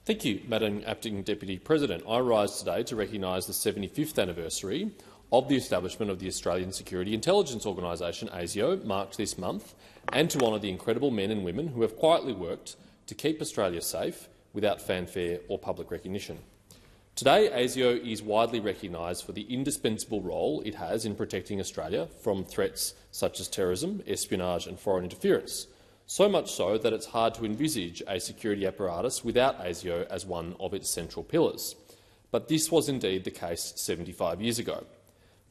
Thank you, Madam Acting Deputy President. I rise today to recognise the 75th anniversary of the establishment of the Australian Security Intelligence Organisation, ASIO, marked this month, and to honour the incredible men and women who have quietly worked to keep Australia safe without fanfare or public recognition. Today, ASIO is widely recognised for the indispensable role it has in protecting Australia from threats such as terrorism, espionage and foreign interference, so much so that it's hard to envisage a security apparatus without ASIO as one of its central pillars. But this was indeed the case 75 years ago.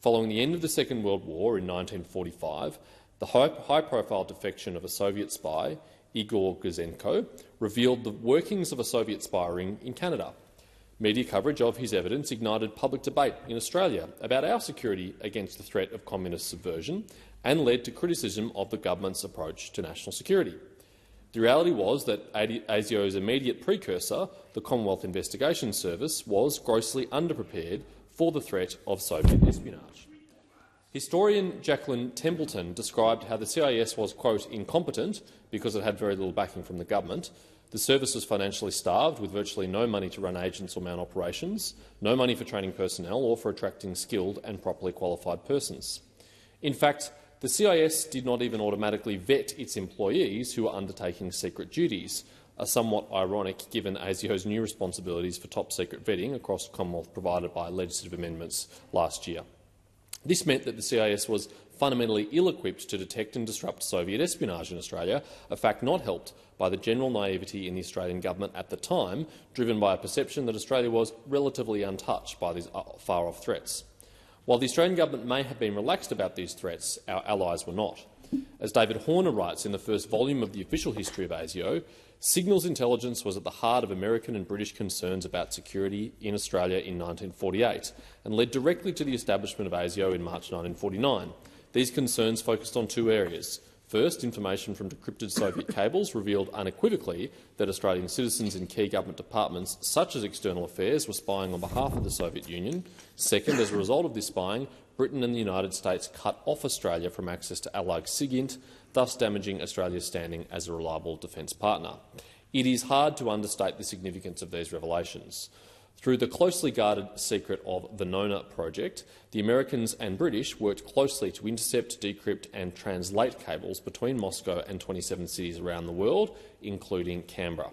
Following the end of the Second World War in 1945, the high-profile defection of a Soviet spy, Igor Gouzenko, revealed the workings of a Soviet spy ring in Canada. Media coverage of his evidence ignited public debate in Australia about our security against the threat of communist subversion and led to criticism of the government's approach to national security. The reality was that ASIO's immediate precursor, the Commonwealth Investigation Service, was grossly underprepared for the threat of Soviet espionage. Historian Jacqueline Templeton described how the CIS was, quote, incompetent because it had very little backing from the government. The service was financially starved, with virtually no money to run agents or mount operations, no money for training personnel or for attracting skilled and properly qualified persons. In fact, the CIS did not even automatically vet its employees who were undertaking secret duties, somewhat ironic given ASIO's new responsibilities for top-secret vetting across the Commonwealth provided by legislative amendments last year. This meant that the CIS was fundamentally ill-equipped to detect and disrupt Soviet espionage in Australia, a fact not helped by the general naivety in the Australian government at the time, driven by a perception that Australia was relatively untouched by these far-off threats. While the Australian government may have been relaxed about these threats, our allies were not. As David Horner writes in the first volume of the official history of ASIO, signals intelligence was at the heart of American and British concerns about security in Australia in 1948 and led directly to the establishment of ASIO in March 1949. These concerns focused on two areas. First, information from decrypted Soviet cables revealed unequivocally that Australian citizens in key government departments, such as External Affairs, were spying on behalf of the Soviet Union. Second, as a result of this spying, Britain and the United States cut off Australia from access to Allied SIGINT, thus damaging Australia's standing as a reliable defence partner. It is hard to understate the significance of these revelations. Through the closely guarded secret of the Nona project, the Americans and British worked closely to intercept, decrypt and translate cables between Moscow and 27 cities around the world, including Canberra.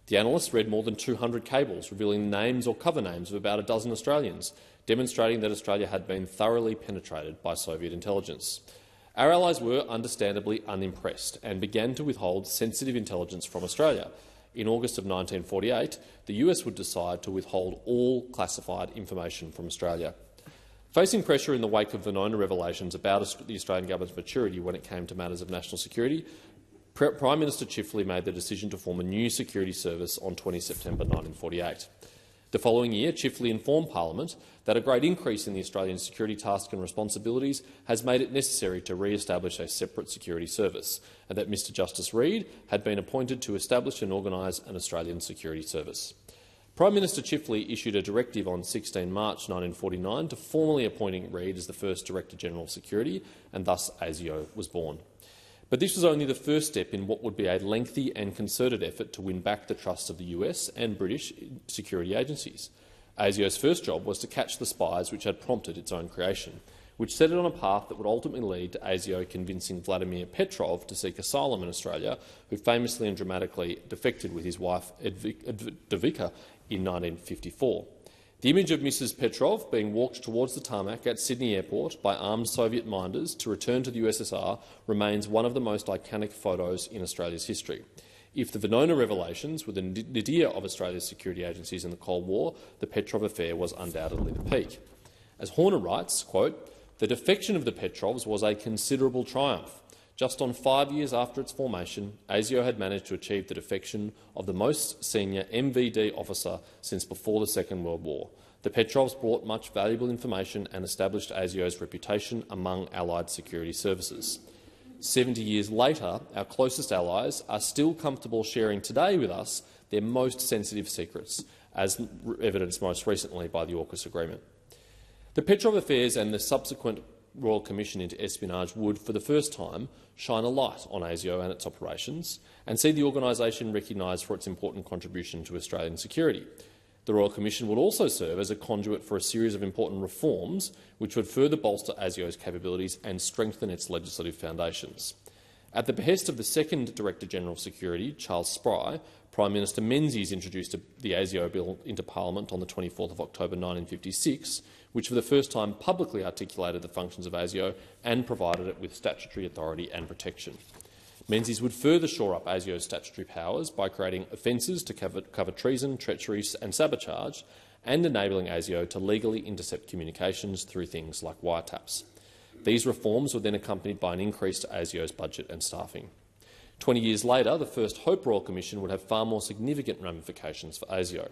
The analysts read more than 200 cables, revealing names or cover names of about a dozen Australians, demonstrating that Australia had been thoroughly penetrated by Soviet intelligence. Our allies were understandably unimpressed and began to withhold sensitive intelligence from Australia. In August of 1948, the US would decide to withhold all classified information from Australia. Facing pressure in the wake of the Nona revelations about the Australian government's maturity when it came to matters of national security, Prime Minister Chifley made the decision to form a new security service on 20 September 1948. The following year, Chifley informed Parliament that a great increase in the Australian security task and responsibilities has made it necessary to re-establish a separate security service, and that Mr Justice Reid had been appointed to establish and organise an Australian security service. Prime Minister Chifley issued a directive on 16 March 1949 to formally appointing Reid as the first Director-General of Security, and thus ASIO was born. But this was only the first step in what would be a lengthy and concerted effort to win back the trust of the US and British security agencies. ASIO's first job was to catch the spies which had prompted its own creation, which set it on a path that would ultimately lead to ASIO convincing Vladimir Petrov to seek asylum in Australia, who famously and dramatically defected with his wife Edvika in 1954. The image of Mrs Petrov being walked towards the tarmac at Sydney Airport by armed Soviet minders to return to the USSR remains one of the most iconic photos in Australia's history. If the Venona revelations were the nadir of Australia's security agencies in the Cold War, the Petrov affair was undoubtedly the peak. As Horner writes, quote, "The defection of the Petrovs was a considerable triumph. Just on 5 years after its formation, ASIO had managed to achieve the defection of the most senior MVD officer since before the Second World War. The Petrovs brought much valuable information and established ASIO's reputation among Allied security services. 70 years later, our closest allies are still comfortable sharing today with us their most sensitive secrets, as evidenced most recently by the AUKUS agreement." The Petrov affairs and the subsequent Royal Commission into Espionage would, for the first time, shine a light on ASIO and its operations and see the organisation recognised for its important contribution to Australian security. The Royal Commission would also serve as a conduit for a series of important reforms which would further bolster ASIO's capabilities and strengthen its legislative foundations. At the behest of the second Director-General of Security, Charles Spry, Prime Minister Menzies introduced the ASIO Bill into Parliament on the 24th of October 1956, which for the first time publicly articulated the functions of ASIO and provided it with statutory authority and protection. Menzies would further shore up ASIO's statutory powers by creating offences to cover treason, treachery and sabotage, and enabling ASIO to legally intercept communications through things like wiretaps. These reforms were then accompanied by an increase to ASIO's budget and staffing. 20 years later, the first Hope Royal Commission would have far more significant ramifications for ASIO.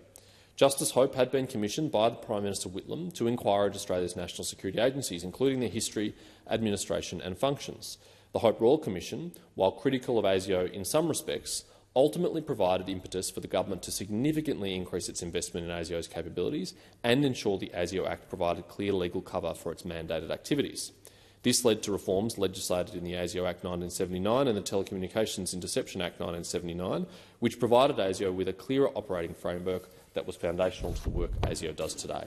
Justice Hope had been commissioned by the Prime Minister Whitlam to inquire into Australia's national security agencies, including their history, administration and functions. The Hope Royal Commission, while critical of ASIO in some respects, ultimately provided impetus for the government to significantly increase its investment in ASIO's capabilities and ensure the ASIO Act provided clear legal cover for its mandated activities. This led to reforms legislated in the ASIO Act 1979 and the Telecommunications Interception Act 1979, which provided ASIO with a clearer operating framework that was foundational to the work ASIO does today.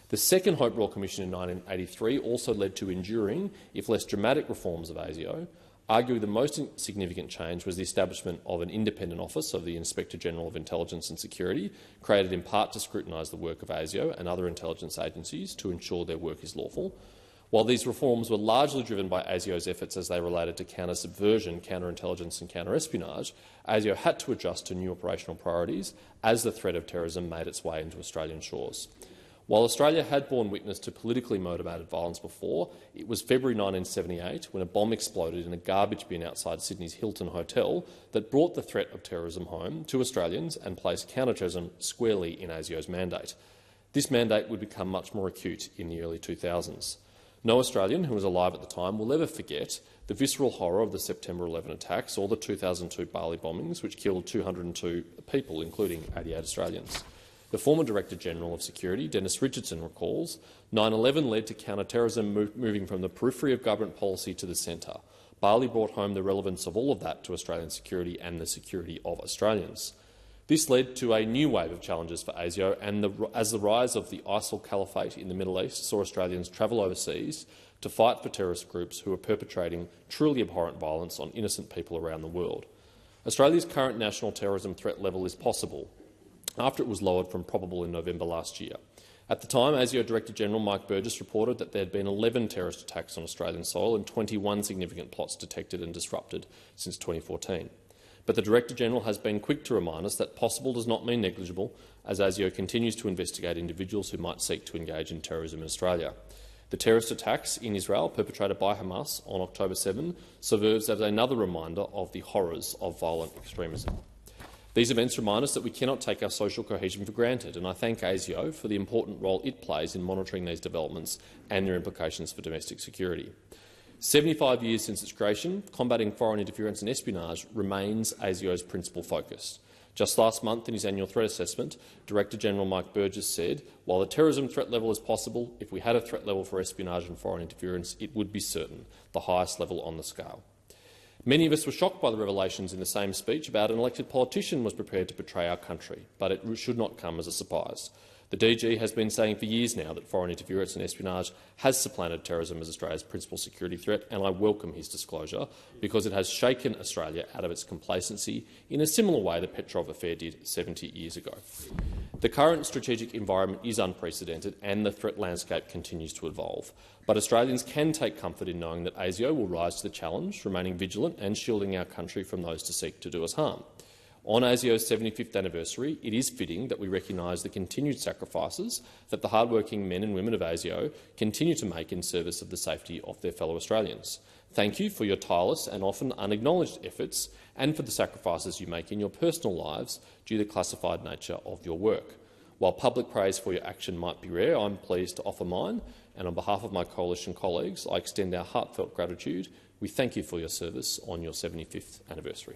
The second Hope Royal Commission in 1983 also led to enduring, if less dramatic, reforms of ASIO. Arguably the most significant change was the establishment of an independent office of the Inspector-General of Intelligence and Security, created in part to scrutinise the work of ASIO and other intelligence agencies to ensure their work is lawful. While these reforms were largely driven by ASIO's efforts as they related to counter-subversion, counter-intelligence and counter-espionage, ASIO had to adjust to new operational priorities as the threat of terrorism made its way into Australian shores. While Australia had borne witness to politically motivated violence before, it was February 1978, when a bomb exploded in a garbage bin outside Sydney's Hilton Hotel, that brought the threat of terrorism home to Australians and placed counterterrorism squarely in ASIO's mandate. This mandate would become much more acute in the early 2000s. No Australian who was alive at the time will ever forget the visceral horror of the September 11 attacks or the 2002 Bali bombings, which killed 202 people, including 88 Australians. The former Director-General of Security, Dennis Richardson, recalls 9/11 led to counter-terrorism moving from the periphery of government policy to the centre. Bali brought home the relevance of all of that to Australian security and the security of Australians. This led to a new wave of challenges for ASIO, and as the rise of the ISIL caliphate in the Middle East saw Australians travel overseas to fight for terrorist groups who are perpetrating truly abhorrent violence on innocent people around the world. Australia's current national terrorism threat level is possible, after it was lowered from probable in November last year. At the time, ASIO Director-General Mike Burgess reported that there had been 11 terrorist attacks on Australian soil and 21 significant plots detected and disrupted since 2014. But the Director-General has been quick to remind us that possible does not mean negligible, as ASIO continues to investigate individuals who might seek to engage in terrorism in Australia. The terrorist attacks in Israel perpetrated by Hamas on October 7 serves as another reminder of the horrors of violent extremism. These events remind us that we cannot take our social cohesion for granted, and I thank ASIO for the important role it plays in monitoring these developments and their implications for domestic security. 75 years since its creation, combating foreign interference and espionage remains ASIO's principal focus. Just last month, in his annual threat assessment, Director-General Mike Burgess said, "While the terrorism threat level is possible, if we had a threat level for espionage and foreign interference, it would be certain, the highest level on the scale." Many of us were shocked by the revelations in the same speech about an elected politician was prepared to betray our country, but it should not come as a surprise. The DG has been saying for years now that foreign interference and espionage has supplanted terrorism as Australia's principal security threat, and I welcome his disclosure because it has shaken Australia out of its complacency in a similar way the Petrov affair did 70 years ago. The current strategic environment is unprecedented and the threat landscape continues to evolve. But Australians can take comfort in knowing that ASIO will rise to the challenge, remaining vigilant and shielding our country from those to seek to do us harm. On ASIO's 75th anniversary, it is fitting that we recognise the continued sacrifices that the hard-working men and women of ASIO continue to make in service of the safety of their fellow Australians. Thank you for your tireless and often unacknowledged efforts and for the sacrifices you make in your personal lives due to the classified nature of your work. While public praise for your action might be rare, I'm pleased to offer mine, and on behalf of my coalition colleagues, I extend our heartfelt gratitude. We thank you for your service on your 75th anniversary.